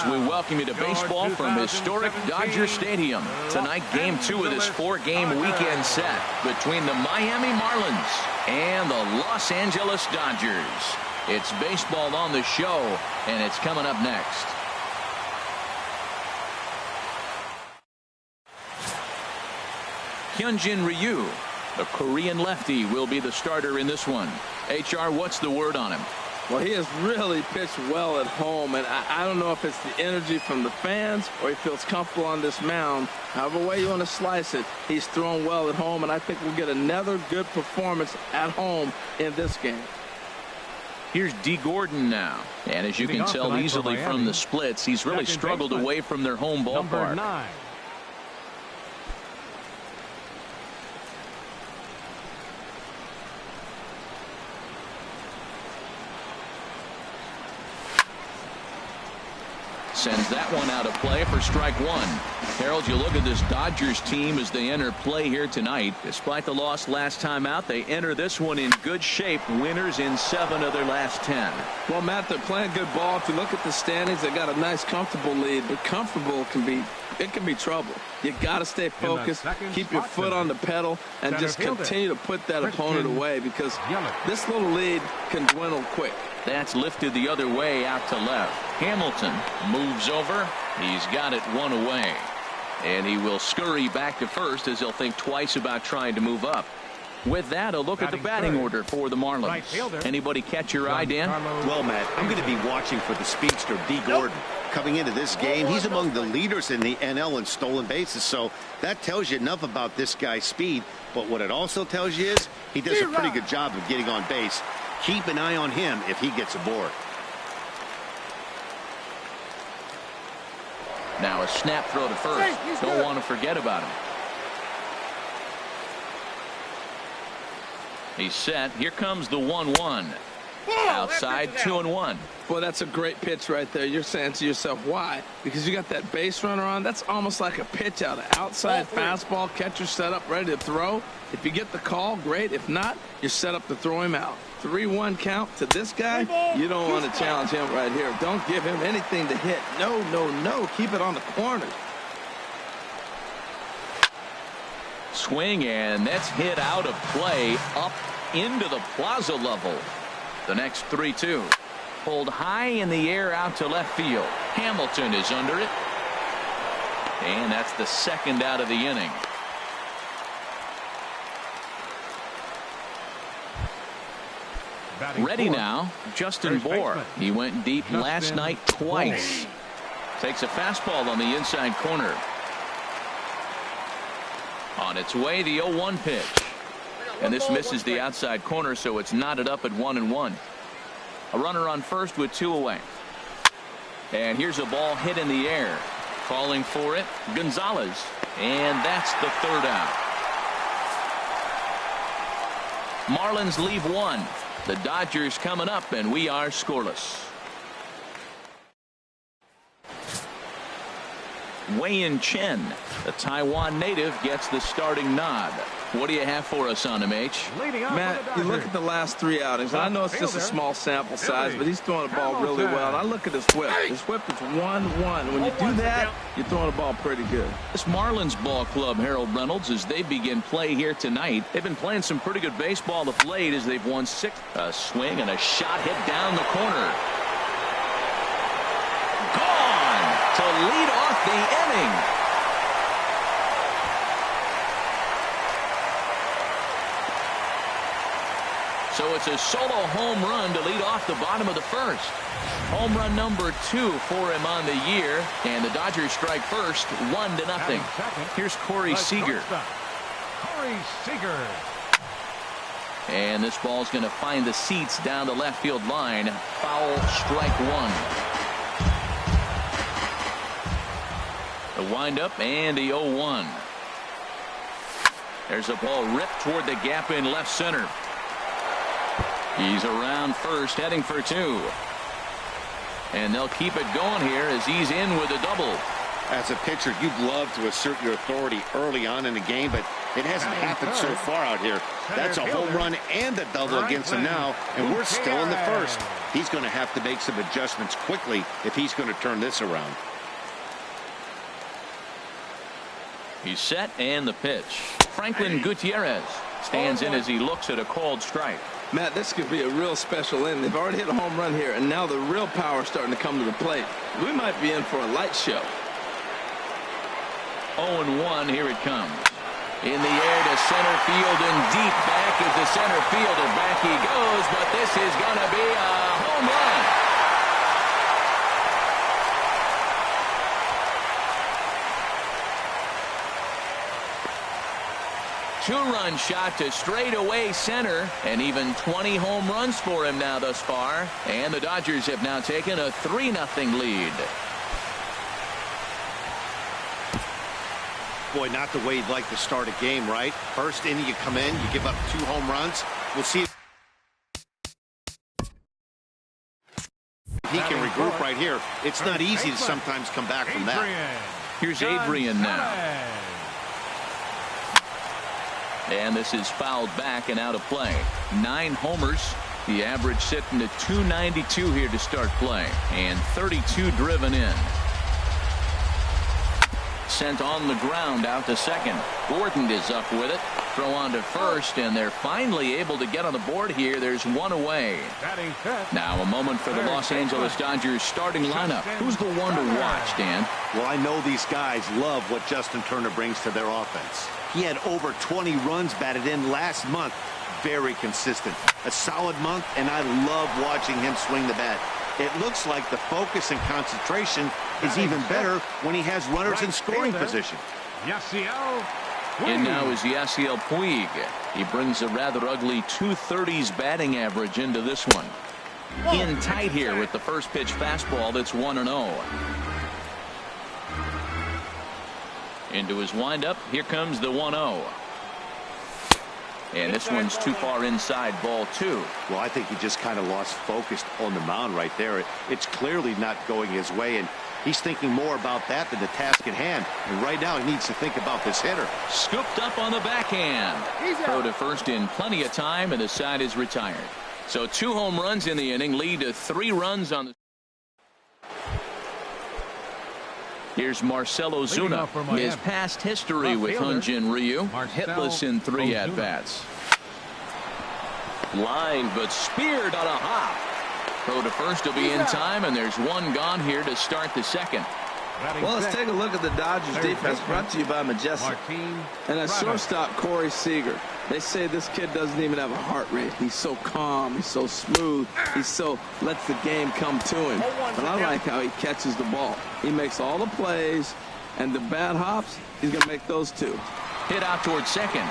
as we welcome you to baseball from historic Dodger Stadium. Tonight, Game 2 of this 4-game weekend set between the Miami Marlins and the Los Angeles Dodgers. It's baseball on the show, and it's coming up next. Hyunjin Ryu, the Korean lefty, will be the starter in this one. HR, what's the word on him? Well, he has really pitched well at home, and I don't know if it's the energy from the fans or he feels comfortable on this mound. However way you want to slice it, he's thrown well at home, and I think we'll get another good performance at home in this game. Here's D. Gordon now, and as you can tell easily from the splits, he's really struggled away from their home ballpark. Number 9. Sends that one out of play for strike one. Harold, you look at this Dodgers team as they enter play here tonight. Despite the loss last time out, they enter this one in good shape. Winners in 7 of their last 10. Well, Matt, they're playing good ball. If you look at the standings, they got a nice, comfortable lead. But comfortable can be trouble. You got to stay focused, keep your foot on the pedal, and just continue to put that opponent away because this little lead can dwindle quick. That's lifted the other way out to left. Hamilton moves over. He's got it one away. And he will scurry back to first as he'll think twice about trying to move up. With that, a look at the batting order for the Marlins. Anybody catch your eye, Dan? Well, Matt, I'm going to be watching for the speedster, D. Gordon. Coming into this game, he's among the leaders in the NL in stolen bases, so that tells you enough about this guy's speed. But what it also tells you is he does a pretty good job of getting on base. Keep an eye on him if he gets aboard. Now a snap throw to first. Don't want to forget about him. He's set. Here comes the 1-1. Outside, 2-1. Boy, that's a great pitch right there. You're saying to yourself, why? Because you got that base runner on. That's almost like a pitch out. An outside fastball, catcher set up, ready to throw. If you get the call, great. If not, you're set up to throw him out. 3-1 count to this guy. You don't want to challenge him right here. Don't give him anything to hit. No, no, no. Keep it on the corner. Swing, and that's hit out of play up into the plaza level. The next 3-2. Pulled high in the air out to left field. Hamilton is under it. And that's the second out of the inning. Ready now, Justin Bour. He went deep last night twice. Takes a fastball on the inside corner. On its way, the 0-1 pitch. And this misses the outside corner, so it's knotted up at 1-1. A runner on first with 2 away. And here's a ball hit in the air. Calling for it, Gonzalez. And that's the 3rd out. Marlins leave 1. The Dodgers coming up, and we are scoreless. Wei-Yin Chen, the Taiwan native, gets the starting nod. What do you have for us on him, H? Matt, you look at the last 3 outings. I know it's just a small sample size, but he's throwing the ball really well. And I look at his whip. His whip is 1-1. When you do that, you're throwing the ball pretty good. This Marlins ball club, Harold Reynolds, as they begin play here tonight, they've been playing some pretty good baseball of late as they've won 6. A swing and a shot hit down the corner. Gone to lead off the inning. So it's a solo home run to lead off the bottom of the first. Home run number 2 for him on the year. And the Dodgers strike first, 1-0. Here's Corey Seager. Corey Seager. And this ball's going to find the seats down the left field line. Foul, strike 1. The windup and the 0-1. There's a ball ripped toward the gap in left center. He's around first, heading for 2. And they'll keep it going here as he's in with a double. As a pitcher, you'd love to assert your authority early on in the game, but It hasn't happened so far out here. That's a home run and a double against him now, and we're still in the first. He's going to have to make some adjustments quickly if he's going to turn this around. He's set, and the pitch. Franklin Gutierrez stands in as he looks at a called strike. Matt, this could be a real special inning. They've already hit a home run here, and now the real power is starting to come to the plate. We might be in for a light show. 0-1, here it comes. In the air to center field and deep back is the center fielder. Back he goes, but this is going to be a home run. Two-run shot to straightaway center, and even 20 home runs for him now thus far. And the Dodgers have now taken a 3-0 lead. Boy, not the way you'd like to start a game, right? First inning, you come in, you give up 2 home runs. We'll see if he can regroup right here. It's not easy to sometimes come back from that. Here's Adrian now. And this is fouled back and out of play. 9 homers. The average sitting at 292 here to start play. And 32 driven in. Sent on the ground out to second. Gordon is up with it. Throw on to first, and they're finally able to get on the board here. There's one away. Now a moment for the Los Angeles Dodgers starting lineup. Who's the one to watch, Dan? Well, I know these guys love what Justin Turner brings to their offense. He had over 20 runs batted in last month. Very consistent. A solid month, and I love watching him swing the bat. It looks like the focus and concentration is even better when he has runners in scoring position. And now is Yasiel Puig. He brings a rather ugly 230s batting average into this one. In tight here with the first pitch fastball that's 1-0. Into his windup. Here comes the 1-0. And this one's too far inside, ball 2. Well, I think he just kind of lost focus on the mound right there. It's clearly not going his way, and he's thinking more about that than the task at hand. And right now he needs to think about this hitter. Scooped up on the backhand. Throw to first in plenty of time, and the side is retired. So 2 home runs in the inning lead to 3 runs on the. Here's Marcell Ozuna. His past history with Hyun-Jin Ryu. Hitless in 3 at-bats. Line, but speared on a hop. Throw to first will be in time, and there's one gone here to start the second. Well, let's take a look at the Dodgers defense, brought to you by Majestic. And at shortstop, Corey Seager. They say this kid doesn't even have a heart rate. He's so calm. He's so smooth. He so lets the game come to him. But I like how he catches the ball. He makes all the plays, and the bad hops, he's going to make those too. Hit out towards second.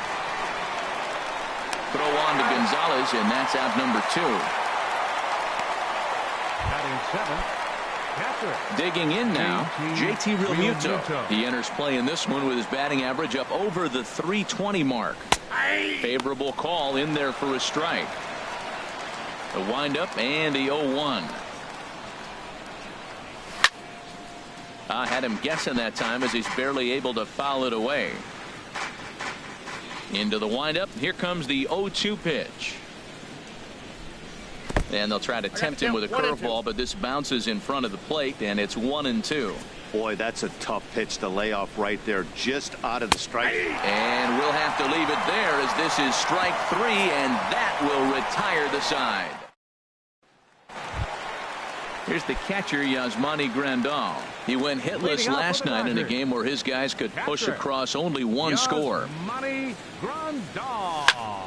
Throw on to Gonzalez, and that's out number 2. Batting 7th. Digging in now, JT Realmuto. He enters play in this one with his batting average up over the 320 mark. Favorable call in there for a strike. The windup and the 0-1. I had him guessing that time as he's barely able to foul it away. Into the windup. Here comes the 0-2 pitch. And they'll try to tempt him with a curveball, but this bounces in front of the plate, and it's 1-2. Boy, that's a tough pitch to lay off right there, just out of the strike. And we'll have to leave it there as this is strike 3, and that will retire the side. Here's the catcher, Yasmani Grandal. He went hitless last night in a game where his guys could push across only 1 score.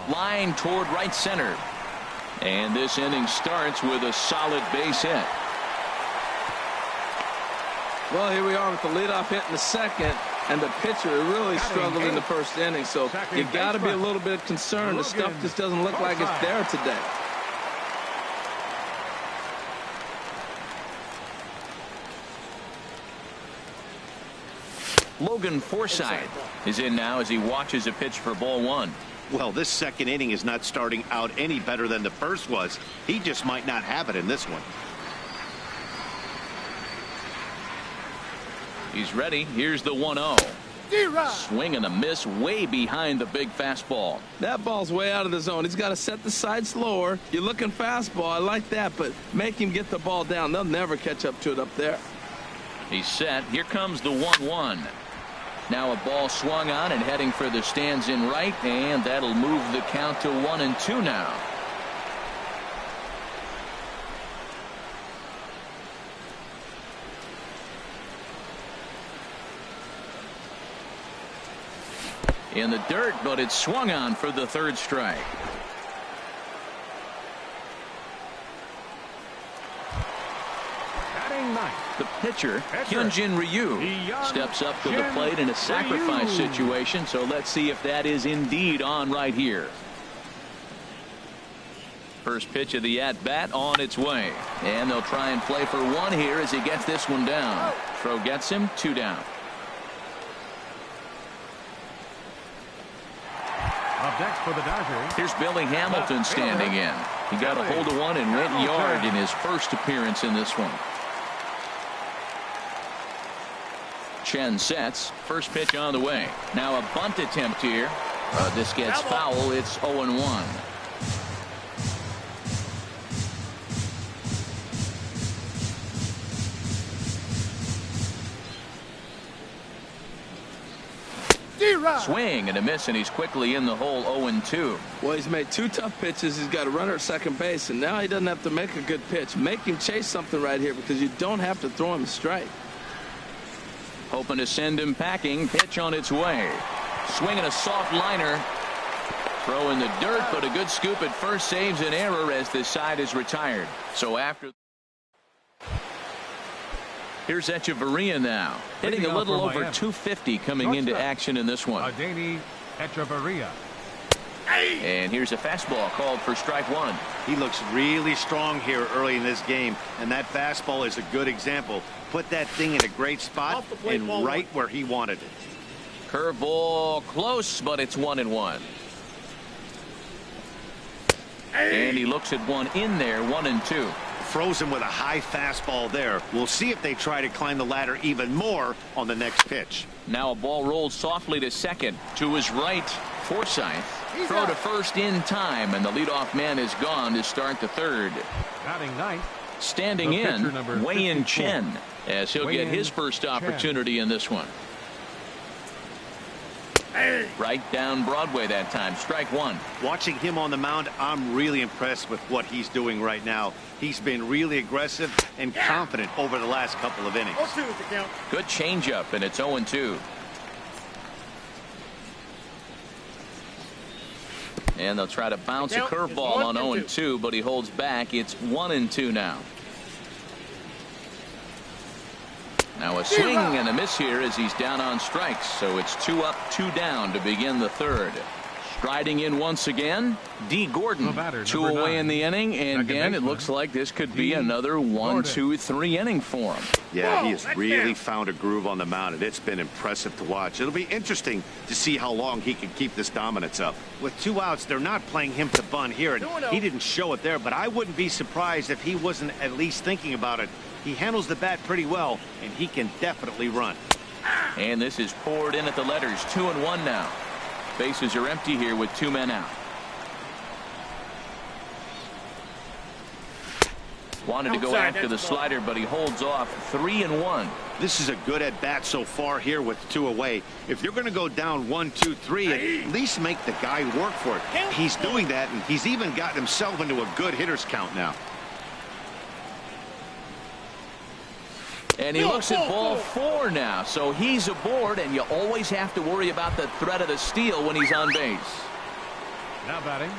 Line toward right center. And this inning starts with a solid base hit. Well, here we are with the leadoff hit in the second, and the pitcher really struggled in the first inning. So you got to be a little bit concerned. The stuff just doesn't look like it's there today. Logan Forsythe is in now as he watches a pitch for ball 1. Well, this second inning is not starting out any better than the first was. He just might not have it in this one. He's ready. Here's the 1-0. Swing and a miss way behind the big fastball. That ball's way out of the zone. He's got to set the side slower. You're looking fastball. I like that, but make him get the ball down. They'll never catch up to it up there. He's set. Here comes the 1-1. Now a ball swung on and heading for the stands in right, and that'll move the count to 1-2 now. In the dirt, but it's swung on for the third strike. Batting ninth. The pitcher, Hyunjin Ryu, steps up to the plate in a sacrifice situation, so let's see if that is indeed on right here. First pitch of the at-bat on its way, and they'll try and play for one here as he gets this one down. Throw gets him, 2 down. Up next for the Dodgers. Here's Billy Hamilton standing in. He got a hold of one and went yard in his first appearance in this one. Chen sets. First pitch on the way. Now a bunt attempt here. This gets foul. It's 0-1. Swing and a miss, and he's quickly in the hole. 0-2. Well, he's made 2 tough pitches. He's got a runner at second base, and now he doesn't have to make a good pitch. Make him chase something right here because you don't have to throw him a strike. Hoping to send him packing. Pitch on its way. Swinging a soft liner. Throw in the dirt, but a good scoop at first saves an error as this side is retired. So after. Here's Echeverria now, hitting a little over 250 coming into action in this one. Adeiny Echeverria. And here's a fastball called for strike 1. He looks really strong here early in this game, and that fastball is a good example. Put that thing in a great spot and right where he wanted it. Curveball close, but it's 1-1. And he looks at one in there. 1-2. Frozen with a high fastball there. We'll see if they try to climb the ladder even more on the next pitch. Now a ball rolled softly to second. To his right, Forsythe. Throw to first in time, and the leadoff man is gone to start the third. Batting ninth. Standing in, Wei-Yin Chen, as he'll get his first opportunity in this one. Right down Broadway that time. Strike 1. Watching him on the mound, I'm really impressed with what he's doing right now. He's been really aggressive and confident over the last couple of innings. Good changeup, and it's 0-2. And they'll try to bounce a curveball on 0-2, but he holds back. It's 1-2 now. Now a swing and a miss here as he's down on strikes. So it's 2 up, 2 down to begin the third. Striding in once again, D. Gordon. 2 away in the inning, and Dan, it looks like this could be another 1, 2, 3 inning for him. Yeah, he has really found a groove on the mound, and it's been impressive to watch. It'll be interesting to see how long he can keep this dominance up. With 2 outs, they're not playing him to bunt here, and he didn't show it there, but I wouldn't be surprised if he wasn't at least thinking about it. He handles the bat pretty well, and he can definitely run. And this is poured in at the letters. 2-1 now. Bases are empty here with 2 men out. Wanted to go after the slider, but he holds off. 3-1. This is a good at bat so far here with 2 away. If you're going to go down 1, 2, 3, at least make the guy work for it. He's doing that, and he's even gotten himself into a good hitter's count now. And he looks at ball 4 now, so he's aboard, and you always have to worry about the threat of the steal when he's on base. Now batting,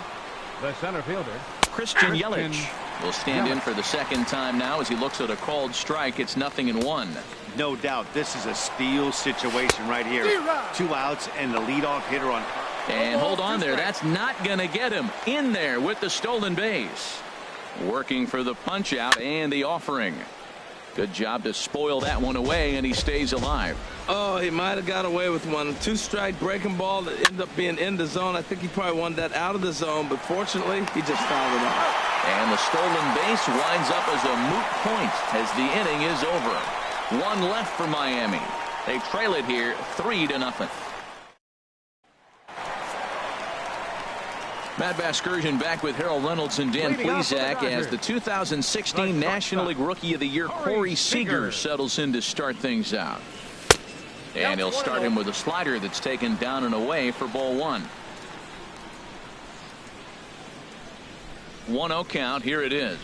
the center fielder, Christian Yelich will stand in for the second time now as he looks at a called strike. It's 0-1. No doubt, this is a steal situation right here. 2 outs and the leadoff hitter on. And hold on there, that's not going to get him in there with the stolen base. Working for the punch out and the offering. Good job to spoil that one away, and he stays alive. Oh, he might have got away with one. 2-strike breaking ball that ended up being in the zone. I think he probably wanted that out of the zone, but fortunately, he just fouled it out. And the stolen base winds up as a moot point as the inning is over. 1 left for Miami. They trail it here 3-0. Matt Vasgersian back with Harold Reynolds and Dan Plesac as the 2016 National League Rookie of the Year Corey Seager settles in to start things out. And he'll start him with a slider that's taken down and away for ball 1. 1-0 count. Here it is.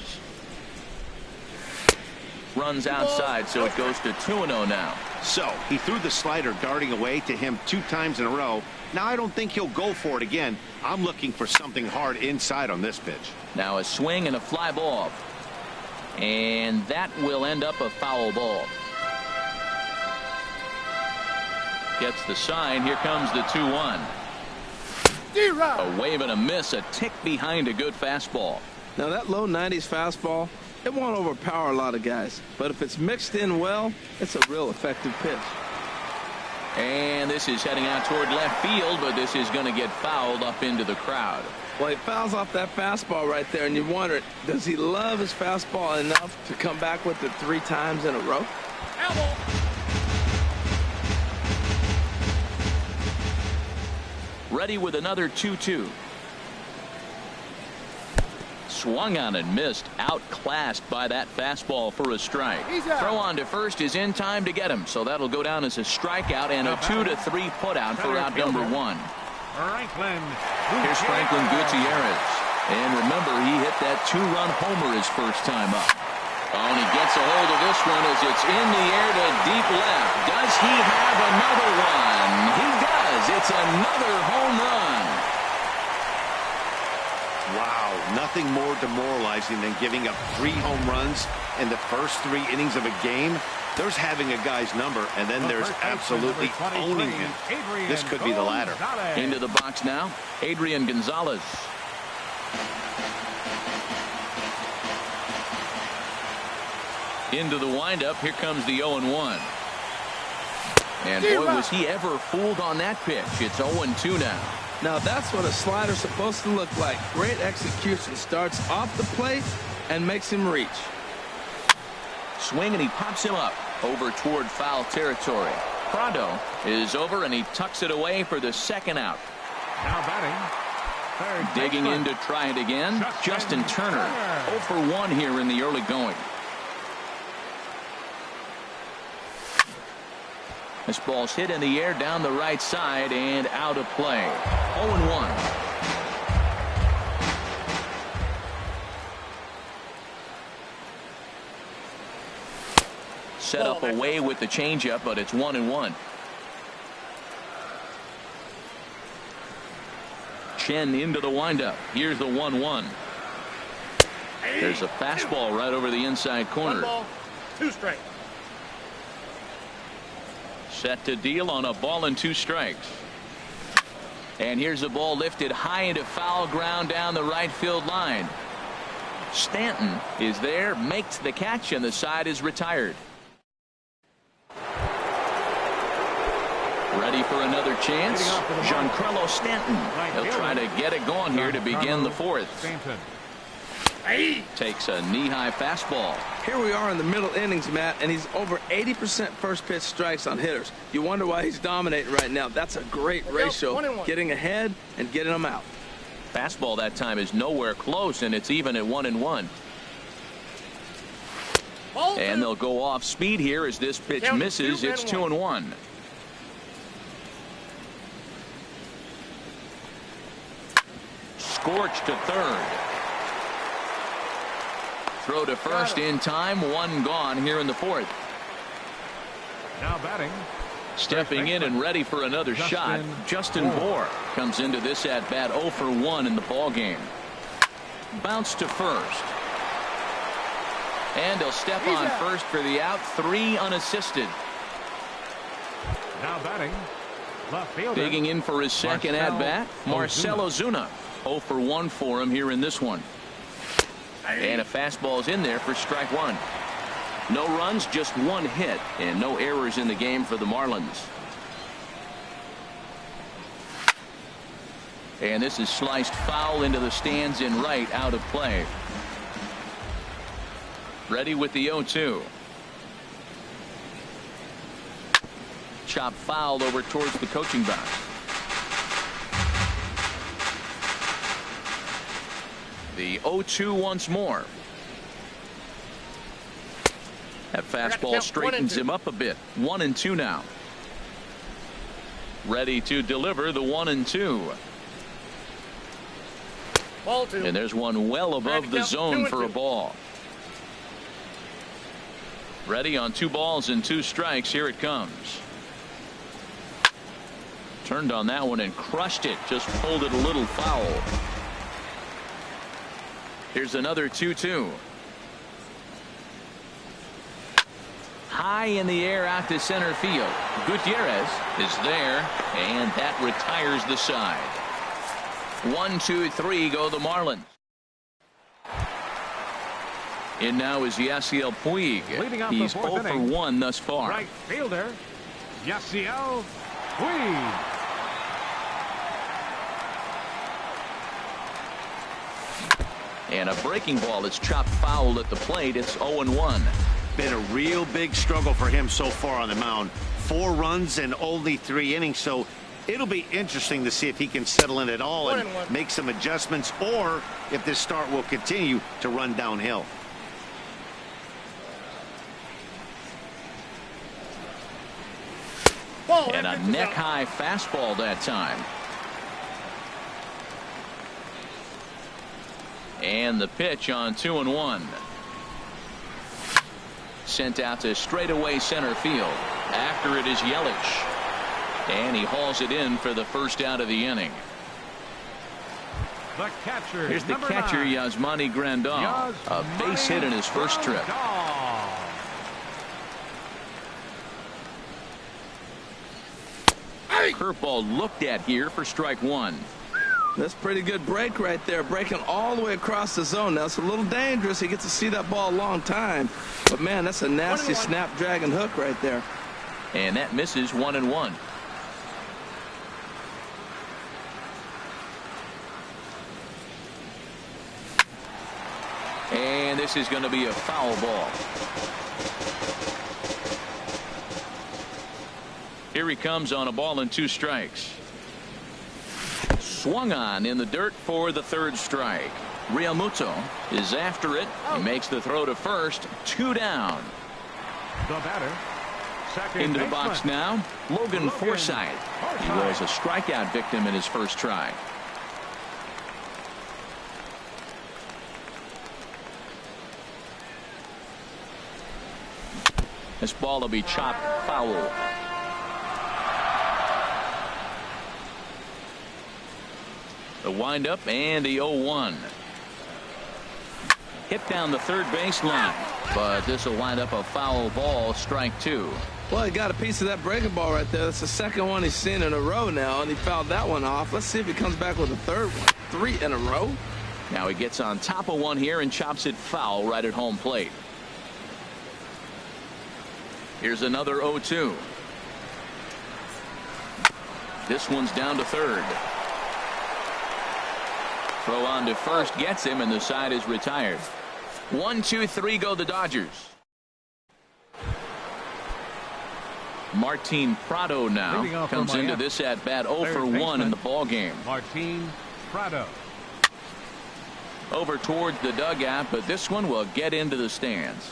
Runs outside, so it goes to 2-0 now. So he threw the slider darting away to him 2 times in a row. Now I don't think he'll go for it again. I'm looking for something hard inside on this pitch. Now a swing and a fly ball. And that will end up a foul ball. Gets the sign. Here comes the 2-1. A wave and a miss, a tick behind a good fastball. Now that low 90s fastball, it won't overpower a lot of guys, but if it's mixed in well, it's a real effective pitch. And this is heading out toward left field, but this is going to get fouled up into the crowd. Well, he fouls off that fastball right there, and you wonder, does he love his fastball enough to come back with it 3 times in a row? Elbow. Ready with another 2-2. Swung on and missed, outclassed by that fastball for a strike. Throw on to first is in time to get him, so that'll go down as a strikeout and a 2-3 putout for out number 1. Here's Franklin Gutierrez, and remember, he hit that 2-run homer his first time up. Oh, and he gets a hold of this one as it's in the air to deep left. Does he have another one? He does. It's another home run. Wow, nothing more demoralizing than giving up 3 home runs in the first 3 innings of a game. There's having a guy's number, and then there's absolutely owning him. This could be the latter. Into the box now, Adrian Gonzalez. Into the windup. Here comes the 0-1. And boy, was he ever fooled on that pitch. It's 0-2 now. Now that's what a slider's supposed to look like. Great execution. Starts off the plate and makes him reach. Swing, and he pops him up over toward foul territory. Prado is over, and he tucks it away for the second out. Now batting. Digging in to try it again, Justin Turner. 0 for 1 here in the early going. This ball's hit in the air down the right side and out of play. 0-1. Set up away with the changeup, but it's 1-1. Chen into the windup. Here's the 1-1. There's a fastball right over the inside corner. 1 ball, 2 strikes. Set to deal on a ball and 2 strikes. And here's the ball lifted high into foul ground down the right field line. Stanton is there, makes the catch, and the side is retired. Ready for another chance. Giancarlo Stanton. He'll try to get it going here to begin the 4th. Takes a knee-high fastball. Here we are in the middle innings, Matt, and he's over 80% first pitch strikes on hitters. You wonder why he's dominating right now. That's a great ratio. Getting ahead and getting them out. Fastball that time is nowhere close, and it's even at 1-1. And they'll go off speed here as this pitch misses. It's 2-1. Scorched to third. Throw to first in time. 1 gone here in the 4th. Now batting. Stepping in and ready for another shot. Justin Bour comes into this at bat 0 for 1 in the ball game. Bounce to first. And he'll step on first for the out. 3 unassisted. Now batting. Left fielder. Digging in for his second at bat. Marcell Ozuna. 0 for 1 for him here in this one. And a fastball is in there for strike 1. No runs, just 1 hit, and no errors in the game for the Marlins. And this is sliced foul into the stands in right, out of play. Ready with the 0-2. chop foul over towards the coaching box. The 0-2 once more. That fastball straightens him up a bit. 1-2 now. Ready to deliver the 1-2. Ball 2. And there's one well above the zone for a ball. Ready on 2 balls and 2 strikes. Here it comes. Turned on that one and crushed it. Just pulled it a little foul. Here's another 2-2. High in the air out to center field. Gutierrez is there, and that retires the side. 1-2-3 go the Marlins. In now is Yasiel Puig. He's 0 for 1 thus far. Right fielder, Yasiel Puig. And a breaking ball is chopped foul at the plate. It's 0-1. Been a real big struggle for him so far on the mound. 4 runs and only 3 innings, so it'll be interesting to see if he can settle in at all and make some adjustments, or if this start will continue to run downhill. And a neck-high fastball that time. And the pitch on 2-1. Sent out to straightaway center field. After it is Yelich. And he hauls it in for the first out of the inning. The catcher. Here's the catcher, Yasmani Grandal. A base hit in his first trip. Curveball looked at here for strike 1. That's pretty good break right there, breaking all the way across the zone. Now it's a little dangerous. He gets to see that ball a long time, but man, that's a nasty snapdragon hook right there. And that misses 1-1. And this is going to be a foul ball. Here he comes on a ball and 2 strikes. Swung on in the dirt for the 3rd strike. Realmuto is after it. He makes the throw to first. 2 down. The batter. Second Into the baseman. box now. Logan Forsythe. He was a strikeout victim in his first try. This ball will be chopped foul. The windup and the 0-1. Hit down the 3rd baseline, but this will wind up a foul ball, strike 2. Well, he got a piece of that breaking ball right there. That's the 2nd one he's seen in a row now, and he fouled that one off. Let's see if he comes back with a 3rd one. 3 in a row. Now he gets on top of one here and chops it foul right at home plate. Here's another 0-2. This one's down to 3rd. Throw on to first gets him, and the side is retired. 1-2-3 go the Dodgers. Martin Prado now comes into this at bat 0 for 1 in the ball game. Martin Prado. Over towards the dugout, but this one will get into the stands.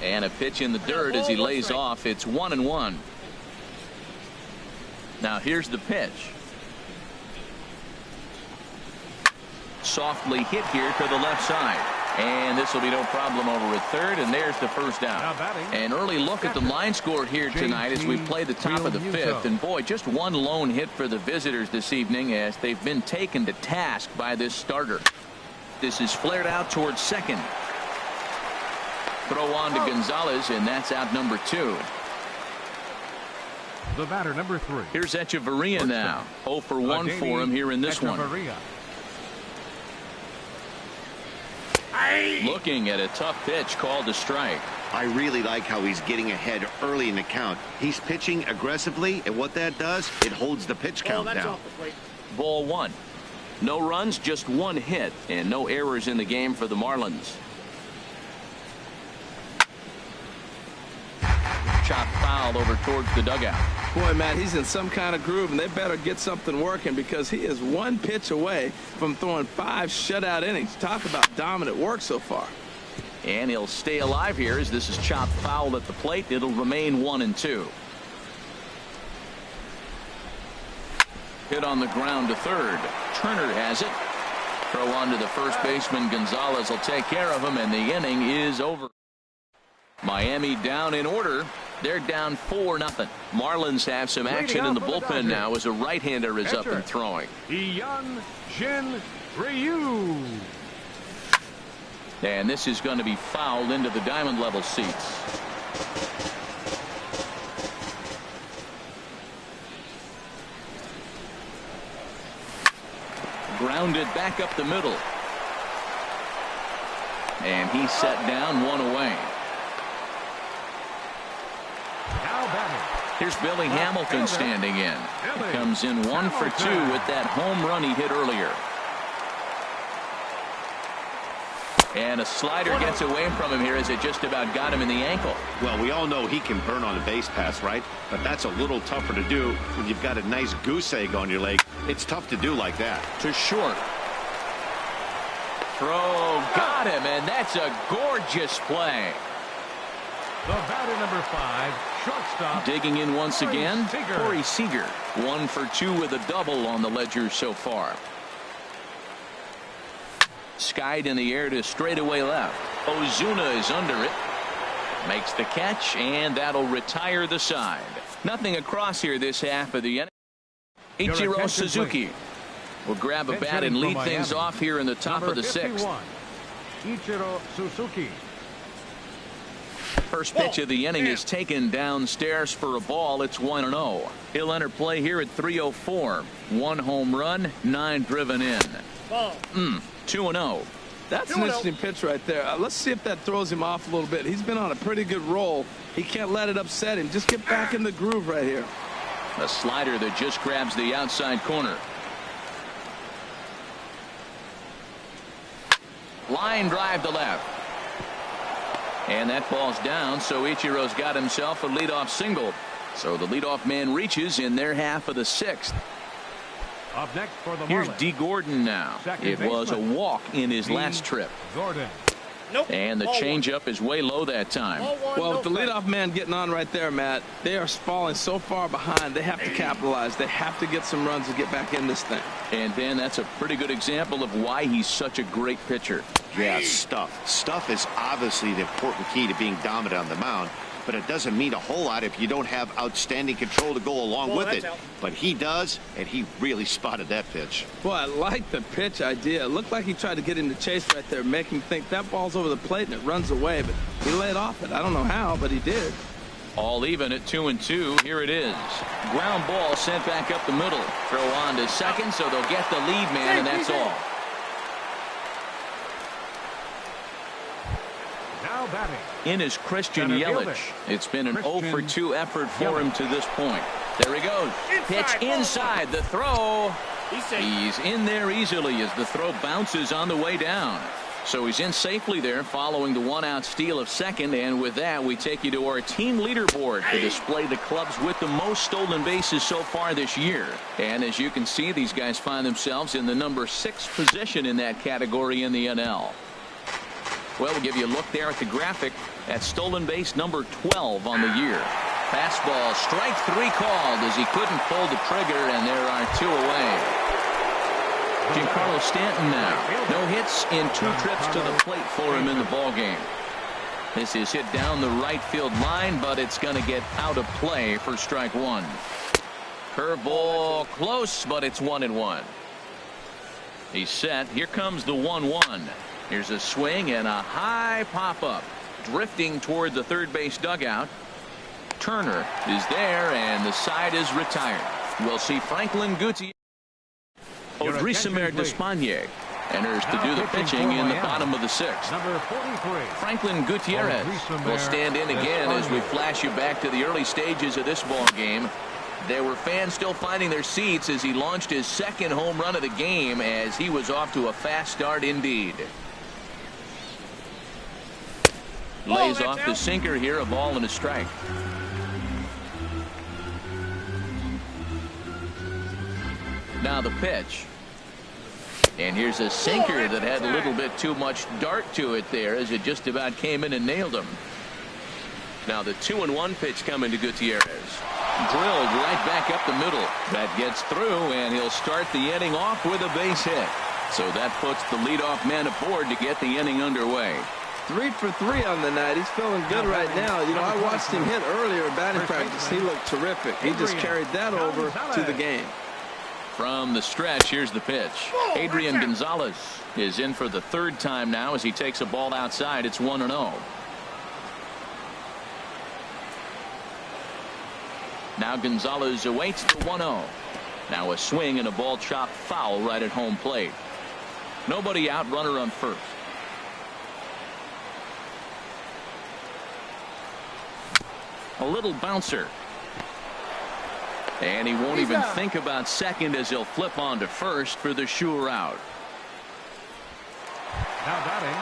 And a pitch in the dirt as he lays off. It's 1-1. Now here's the pitch. Softly hit here to the left side. And this will be no problem over at 3rd, and there's the first out. An early look at the line score here tonight as we play the top of the 5th. And boy, just one lone hit for the visitors this evening as they've been taken to task by this starter. This is flared out towards 2nd. Throw on to Gonzalez, and that's out number 2. The batter, number 3. Here's Echeverria now. 0 for 1 for him here in this one. Looking at a tough pitch called a strike. I really like how he's getting ahead early in the count. He's pitching aggressively, and what that does, it holds the pitch count down. Ball 1. No runs, just 1 hit, and no errors in the game for the Marlins. chopped foul over towards the dugout. Boy, Matt, he's in some kind of groove, and they better get something working because he is one pitch away from throwing 5 shutout innings. Talk about dominant work so far. And he'll stay alive here as this is chopped foul at the plate. It'll remain 1-2. Hit on the ground to third. Turner has it. Throw on to the first baseman. Gonzalez will take care of him, and the inning is over. Miami down in order. They're down 4-0. Marlins have some action in the bullpen now as a right-hander is up and throwing. Hyun-Jin Ryu. And this is going to be fouled into the diamond level seats. Grounded back up the middle. And he's set down, 1 away. Now batting. Here's Billy Hamilton standing in. He comes in 1 for 2 with that home run he hit earlier. And a slider gets away from him here as it just about got him in the ankle. Well, we all know he can burn on a base pass, right? But that's a little tougher to do when you've got a nice goose egg on your leg. It's tough to do like that. To short. Throw got him, and that's a gorgeous play. The batter, number 5, shortstop. Digging in once again, Seager. Corey Seager. 1 for 2 with a double on the ledger so far. Skied in the air to straightaway left. Ozuna is under it. Makes the catch, and that'll retire the side. Nothing across here this half of the inning. Ichiro Suzuki will grab a bat and lead things off here in the top of the 6th. Ichiro Suzuki. First pitch of the inning is taken downstairs for a ball. It's 1-0. He'll enter play here at 3:04. 1 home run, 9 driven in. 2-0. That's an interesting pitch right there. Let's see if that throws him off a little bit. He's been on a pretty good roll. He can't let it upset him. Just get back in the groove right here. A slider that just grabs the outside corner. Line drive to left. And that ball's down, so Ichiro's got himself a leadoff single. So the leadoff man reaches in their half of the 6th. Up next for the Here's Marlins. D. Gordon now. It was a walk in his last trip. Gordon. And the changeup is way low that time. Well, with the leadoff man getting on right there, Matt, they are falling so far behind. They have to capitalize. They have to get some runs to get back in this thing. And Dan, that's a pretty good example of why he's such a great pitcher. Yeah, stuff. Stuff is obviously the important key to being dominant on the mound. But it doesn't mean a whole lot if you don't have outstanding control to go along with it. But he does, and he really spotted that pitch. Boy, I like the pitch idea. It looked like he tried to get him to chase right there, make him think that ball's over the plate and it runs away. But he laid off it. I don't know how, but he did. All even at 2-2. Here it is. Ground ball sent back up the middle. Throw on to second, so they'll get the lead man, and that's all. Now batting. In is Christian Center Yelich. fielder. It's been an 0 for Christian 2 effort for Yelich. him to this point. There he goes. Pitch inside. The throw. He's in there easily as the throw bounces on the way down. So he's in safely there following the 1-out steal of second. And with that, we take you to our team leaderboard to display the clubs with the most stolen bases so far this year. And as you can see, these guys find themselves in the number 6 position in that category in the NL. Well, we'll give you a look there at the graphic at stolen base number 12 on the year. Fastball, strike 3 called as he couldn't pull the trigger, and there are 2 away. Giancarlo Stanton now. No hits in 2 trips to the plate for him in the ballgame. This is hit down the right field line, but it's going to get out of play for strike 1. Curveball close, but it's 1-1. He's set. Here comes the 1-1. Here's a swing and a high pop-up. Drifting toward the third base dugout. Turner is there, and the side is retired. We'll see Franklin Gutierrez. Odrisamer Despaigne enters to do the pitching in the bottom of the 6th. Number 43. Franklin Gutierrez will stand in again as we flash you back to the early stages of this ball game. There were fans still finding their seats as he launched his 2nd home run of the game as he was off to a fast start indeed. Lays off the sinker here, a ball and a strike. Now the pitch. And here's a sinker that had a little bit too much dart to it there as it just about came in and nailed him. Now the 2-1 pitch coming to Gutierrez. Drilled right back up the middle. That gets through, and he'll start the inning off with a base hit. So that puts the leadoff man aboard to get the inning underway. 3 for 3 on the night. He's feeling good right now. You know, I watched him hit earlier in batting practice. He looked terrific. He just carried that over to the game. From the stretch, here's the pitch. Adrian Gonzalez is in for the third time now as he takes a ball outside. It's 1-0. Now Gonzalez awaits the 1-0. Now a swing and a ball chopped foul right at home plate. Nobody out, runner on first. A little bouncer. And he won't even think about second as he'll flip on to first for the sure out. Now batting,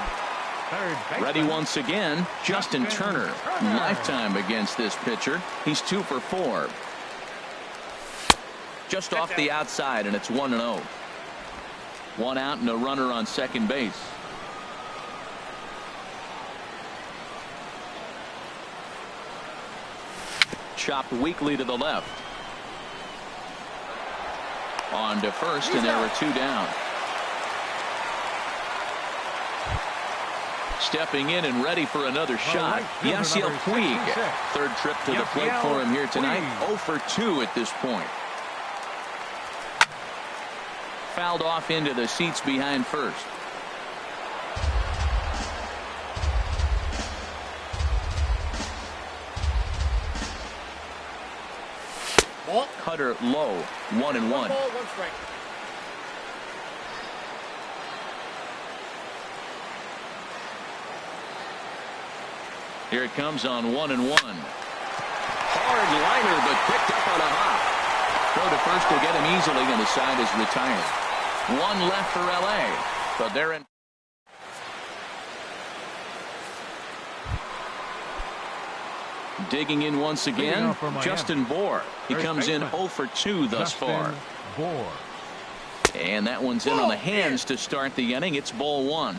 third baseman. Ready once again, Justin Turner. Lifetime against this pitcher. He's 2 for 4. Just off the outside, and it's 1-0. 1 out and a runner on second base. Chopped weakly to the left. On to first, and there were 2 down. Stepping in and ready for another shot, Yasiel Puig. Third trip to the plate for him here tonight. 0 for 2 at this point. Fouled off into the seats behind first. Ball. Cutter low, 1-1. 1 ball, 1 strike. Here it comes on 1-1. Hard liner, but picked up on a hop. Throw to first will get him easily, and the side is retired. 1 left for LA, but they're in. Digging in once again, Justin Bour. He comes in 0 for 2 thus far. Bour. And that one's in on the hands to start the inning. It's ball 1.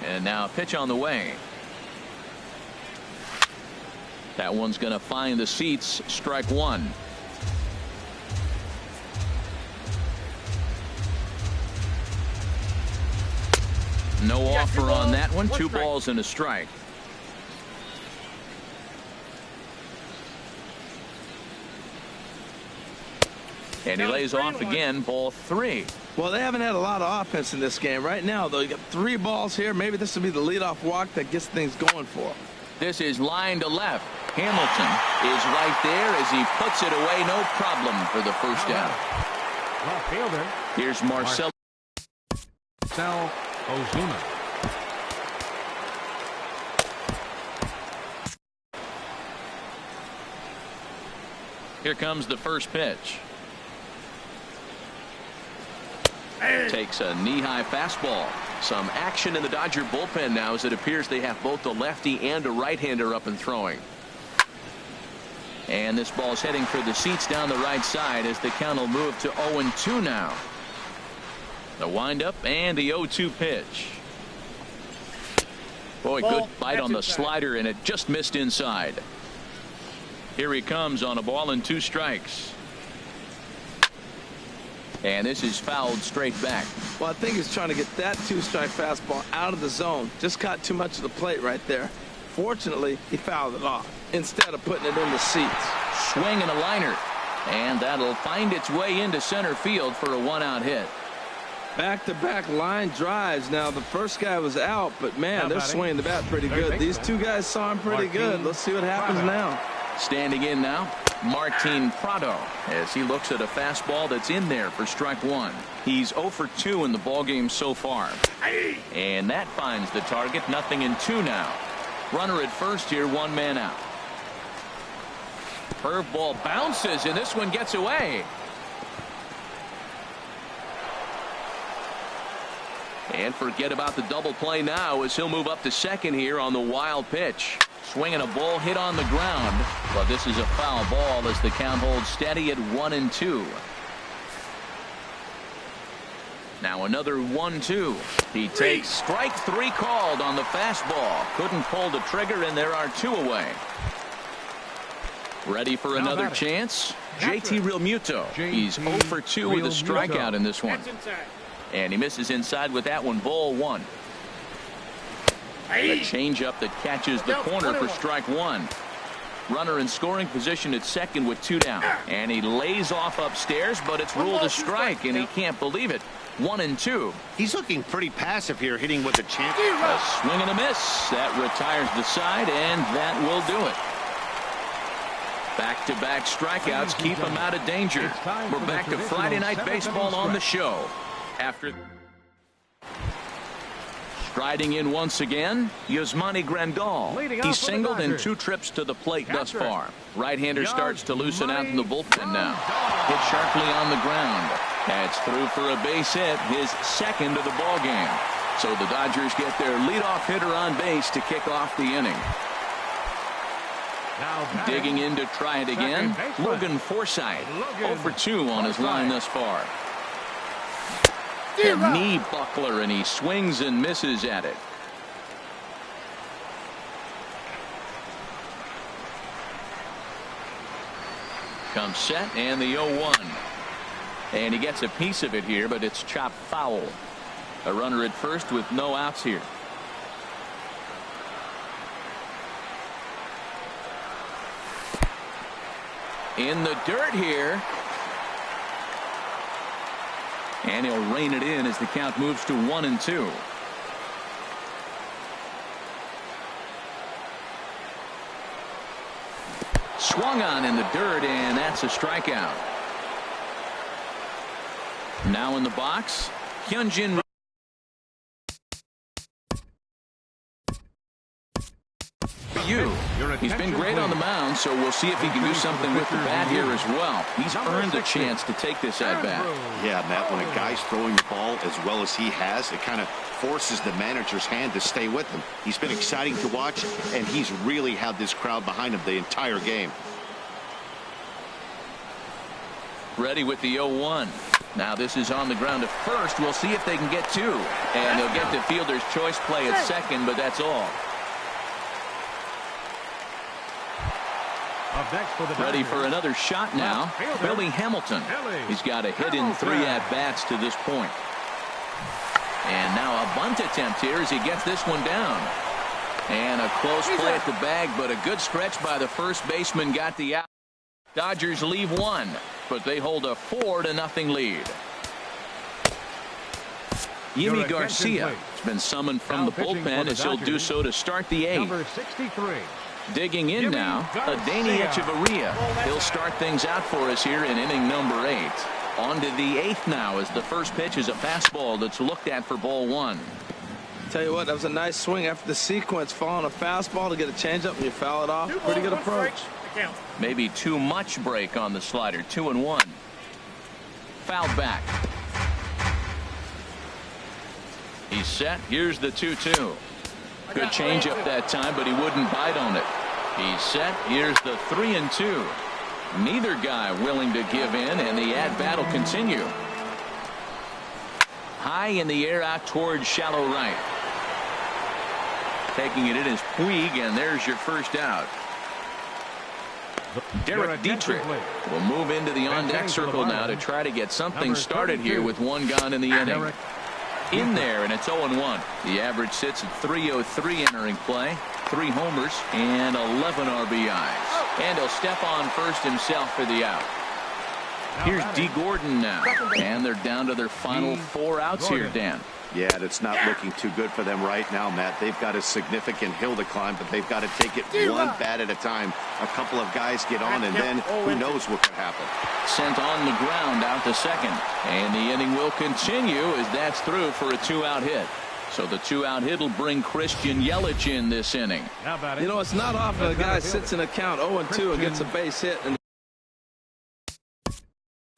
And now a pitch on the way. That one's going to find the seats. Strike 1. No offer on that one. 2 balls and a strike. And he lays off again. Ball 3. Well, they haven't had a lot of offense in this game. Right now, though, you got 3 balls here. Maybe this will be the leadoff walk that gets things going for them. This is line to left. Hamilton is right there as he puts it away. No problem for the first out. Left fielder. Here's Marcell Ozuna. Here comes the first pitch. Takes a knee-high fastball. Some action in the Dodger bullpen now as it appears they have both a lefty and a right-hander up and throwing. And this ball's heading for the seats down the right side as the count will move to 0-2 now. The windup and the 0-2 pitch. Boy, good bite on the slider, and it just missed inside. Here he comes on a ball and 2 strikes. And this is fouled straight back. Well, I think he's trying to get that 2-strike fastball out of the zone. Just caught too much of the plate right there. Fortunately, he fouled it off instead of putting it in the seats. Swing and a liner. And that'll find its way into center field for a 1-out hit. Back-to-back line drives. Now, the first guy was out, but, man, they're swinging the bat pretty good. These 2 guys saw him pretty good. Let's see what happens now. Standing in now, Martin Prado, as he looks at a fastball that's in there for strike 1. He's 0 for 2 in the ballgame so far. And that finds the target. 0-2 now. Runner at first here, 1 man out. Curveball bounces, and this one gets away. And forget about the double play now as he'll move up to second here on the wild pitch. Swinging a ball hit on the ground, but this is a foul ball as the count holds steady at 1-2. Now another 1-2. He takes strike 3 called on the fastball. Couldn't pull the trigger, and there are 2 away. Ready for another chance? JT Realmuto. He's 0 for 2 with a strikeout in this one. And he misses inside with that one. Ball 1. A changeup that catches the corner for strike 1. Runner in scoring position at second with 2 down. And he lays off upstairs, but it's ruled a strike, and he can't believe it. 1-2. He's looking pretty passive here, hitting with a chance. A swing and a miss. That retires the side, and that will do it. Back-to-back strikeouts keep him out of danger. We're back to Friday Night Baseball on the show. After striding in once again, Yasmani Grandal. He singled in 2 trips to the plate thus far. Right-hander starts to loosen out in the bullpen now. Hit sharply on the ground. That's through for a base hit, his second of the ball game. So the Dodgers get their leadoff hitter on base to kick off the inning. Digging in to try it again, Logan Forsythe. 0 for 2 on his line thus far. A knee buckler, and he swings and misses at it. Comes set, and the 0-1. And he gets a piece of it here, but it's chopped foul. A runner at first with no outs here. In the dirt here. And he'll rein it in as the count moves to 1-2. Swung on in the dirt, and that's a strikeout. Now in the box, Hyunjin. He's been great on the mound, so we'll see if he can do something with the bat here as well. He's earned a chance to take this at bat. Yeah, Matt, when a guy's throwing the ball as well as he has, it kind of forces the manager's hand to stay with him. He's been exciting to watch, and he's really had this crowd behind him the entire game. Ready with the 0-1. Now this is on the ground at first. We'll see if they can get 2. And they'll get the fielder's choice play at second, but that's all. Ready for another shot now. Billy Hamilton. He's got a hit in 3 at-bats to this point. And now a bunt attempt here as he gets this one down. And a close play at the bag, but a good stretch by the first baseman got the out. Dodgers leave 1, but they hold a 4-0 lead. Yimi Garcia has been summoned from the bullpen as he'll do so to start the 8th. Number 63. Digging in now, Adeiny Echeverria. He'll start things out for us here in inning number 8. On to the 8th now as the first pitch is a fastball that's looked at for ball 1. Tell you what, that was a nice swing after the sequence. Following a fastball to get a changeup and you foul it off. Pretty good approach. Maybe too much break on the slider. 2-1. Fouled back. He's set. Here's the 2-2. Good changeup that time, but he wouldn't bite on it. He's set. Here's the 3-2. Neither guy willing to give in, and the at-bat will continue. High in the air out towards shallow right. Taking it in is Puig, and there's your first out. Derek Dietrich will move into the on-deck circle now to try to get something started here with 1 gone in the inning. In there, and it's 0-1. The average sits at 303 entering play. 3 homers and 11 RBIs. And he'll step on first himself for the out. Here's D. Gordon now. And they're down to their final 4 outs here, Dan. Yeah, it's not looking too good for them right now, Matt. They've got a significant hill to climb, but they've got to take it one bat at a time. A couple of guys get on, and then who knows what could happen. Sent on the ground out to second. And the inning will continue as that's through for a 2-out hit. So the 2-out hit will bring Christian Yelich in this inning. You know, it's not often a guy sits in a count 0-2 and gets a base hit. And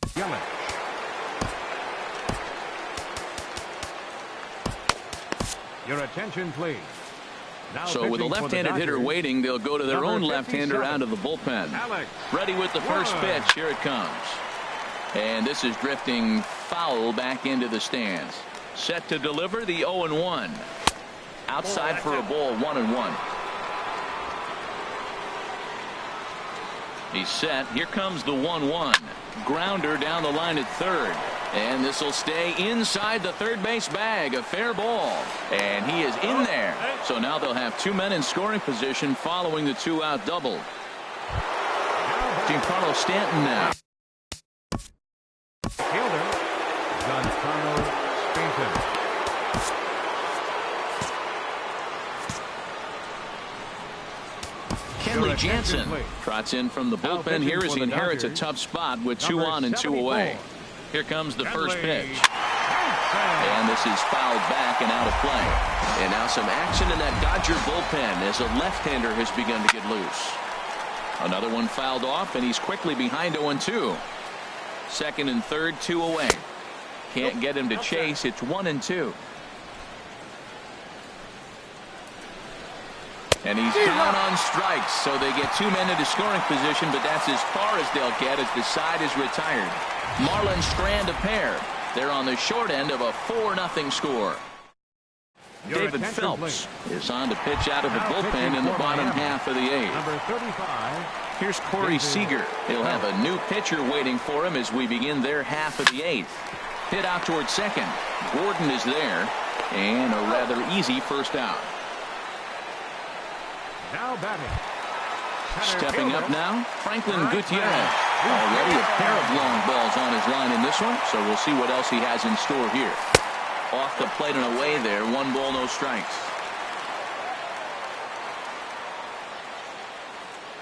Yelich. Your attention, please. Now so with a left-handed hitter waiting, they'll go to their own left-hander out of the bullpen. Ready with the first pitch. Here it comes. And this is drifting foul back into the stands. Set to deliver the 0-1. Outside for a ball, 1-1. He's set. Here comes the 1-1. Grounder down the line at third. And this will stay inside the third base bag. A fair ball. And he is in there. So now they'll have 2 men in scoring position following the 2-out double. Giancarlo Stanton now. Fielder, Giancarlo Stanton. Kenley Jansen trots in from the bullpen here as he inherits a tough spot with 2 on and 2 away. Here comes the first pitch. And this is fouled back and out of play. And now some action in that Dodger bullpen as a left-hander has begun to get loose. Another one fouled off, and he's quickly behind 0-2. Second and third, 2 away. Can't get him to chase. It's 1-2. And he's down on strikes, so they get 2 men into scoring position, but that's as far as they'll get as the side is retired. Marlon Strand a pair. They're on the short end of a 4-0 score. David Phelps is on to pitch out of the bullpen in the bottom half of the 8th. Number 35. Here's Corey Seager. He'll have a new pitcher waiting for him as we begin their half of the 8th. Hit out towards second. Gordon is there, and a rather easy first out. Now batting. Stepping up now, Franklin Gutierrez. Already a pair of long balls on his line in this one, so we'll see what else he has in store here. Off the plate and away there, 1 ball, no strikes.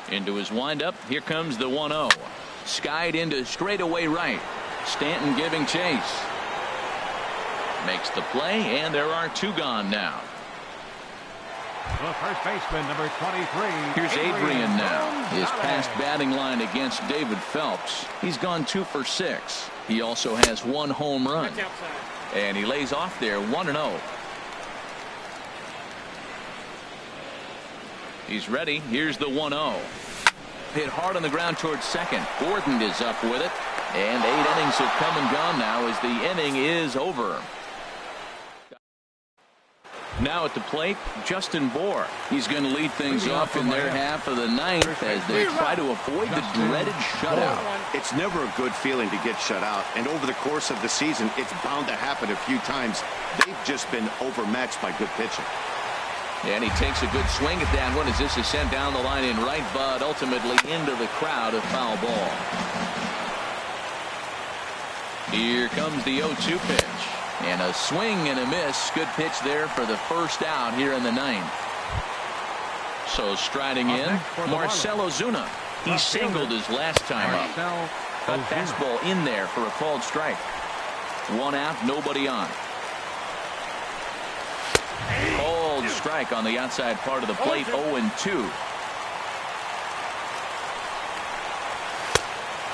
Into his windup, here comes the 1-0. Skied into straightaway right. Stanton giving chase. Makes the play, and there are 2 gone now. The first baseman, number 23. Here's Adrian now. His past batting line against David Phelps. He's gone 2 for 6. He also has 1 home run. And he lays off there 1-0. He's ready. Here's the 1-0. Hit hard on the ground towards second. Gordon is up with it. And 8 innings have come and gone now as the inning is over. Now at the plate, Justin Bour. He's going to lead things off in their half of the 9th as they try to avoid the dreaded shutout. It's never a good feeling to get shut out, and over the course of the season, it's bound to happen a few times. They've just been overmatched by good pitching. And he takes a good swing at that one as this is sent down the line in right, but ultimately into the crowd, a foul ball. Here comes the 0-2 pitch. And a swing and a miss. Good pitch there for the first out here in the 9th. So striding in, Marcell Ozuna. He singled his last time up. A fastball in there for a called strike. 1 out, nobody on. Called strike on the outside part of the plate, 0-2.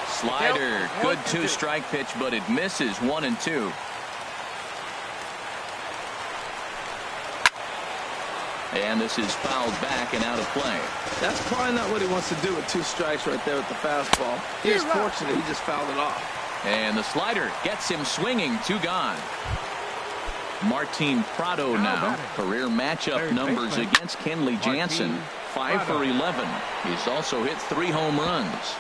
Slider, good 2-strike pitch, but it misses. 1-2. And this is fouled back and out of play. That's probably not what he wants to do with 2 strikes right there with the fastball. He's fortunate he just fouled it off. And the slider gets him swinging. 2 gone. Martin Prado now. Career matchup numbers against Kenley Jansen. 5 for 11. He's also hit 3 home runs.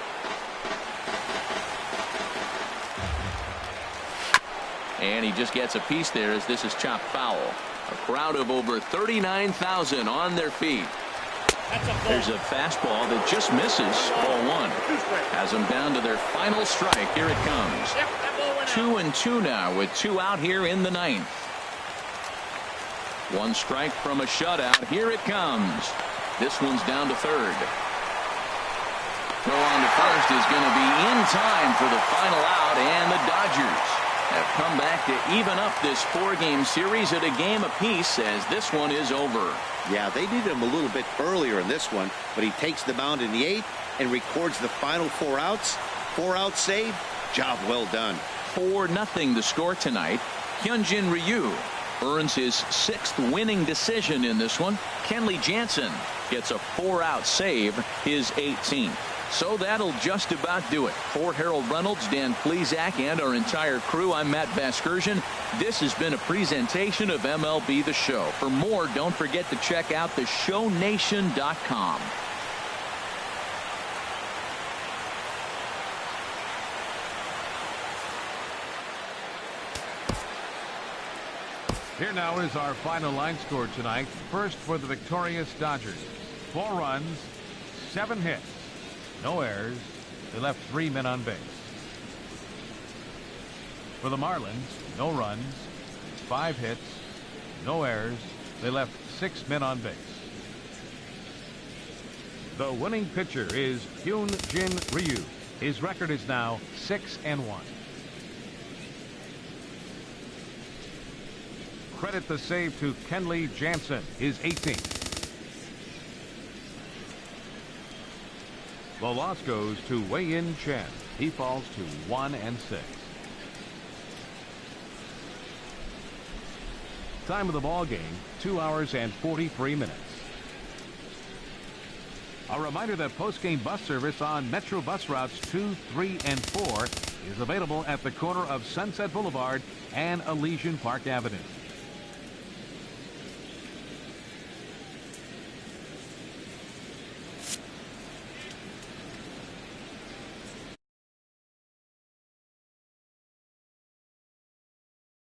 And he just gets a piece there as this is chopped foul. A crowd of over 39,000 on their feet. There's a fastball that just misses. Ball 1. Has them down to their final strike. Here it comes. 2-2 now with 2 out here in the 9th. 1 strike from a shutout. Here it comes. This one's down to third. Throw on to first is going to be in time for the final out, and the Dodgers have come back to even up this 4-game series at a game apiece as this one is over. Yeah, they needed him a little bit earlier in this one, but he takes the mound in the 8th and records the final 4 outs. 4-out save. Job well done. 4-0 the score tonight. Hyunjin Ryu earns his 6th winning decision in this one. Kenley Jansen gets a 4-out save, his 18th. So that'll just about do it. For Harold Reynolds, Dan Plesac, and our entire crew, I'm Matt Vasgersian. This has been a presentation of MLB The Show. For more, don't forget to check out theshownation.com. Here now is our final line score tonight. First for the victorious Dodgers. 4 runs, 7 hits, no errors. They left 3 men on base. For the Marlins, no runs, 5 hits, no errors. They left 6 men on base. The winning pitcher is Hyun-Jin Ryu. His record is now 6-1. Credit the save to Kenley Jansen, his 18th. The loss goes to Wei-Yin Chen. He falls to 1-6. Time of the ball game, 2 hours and 43 minutes. A reminder that post-game bus service on Metro bus routes 2, 3, and 4 is available at the corner of Sunset Boulevard and Elysian Park Avenue.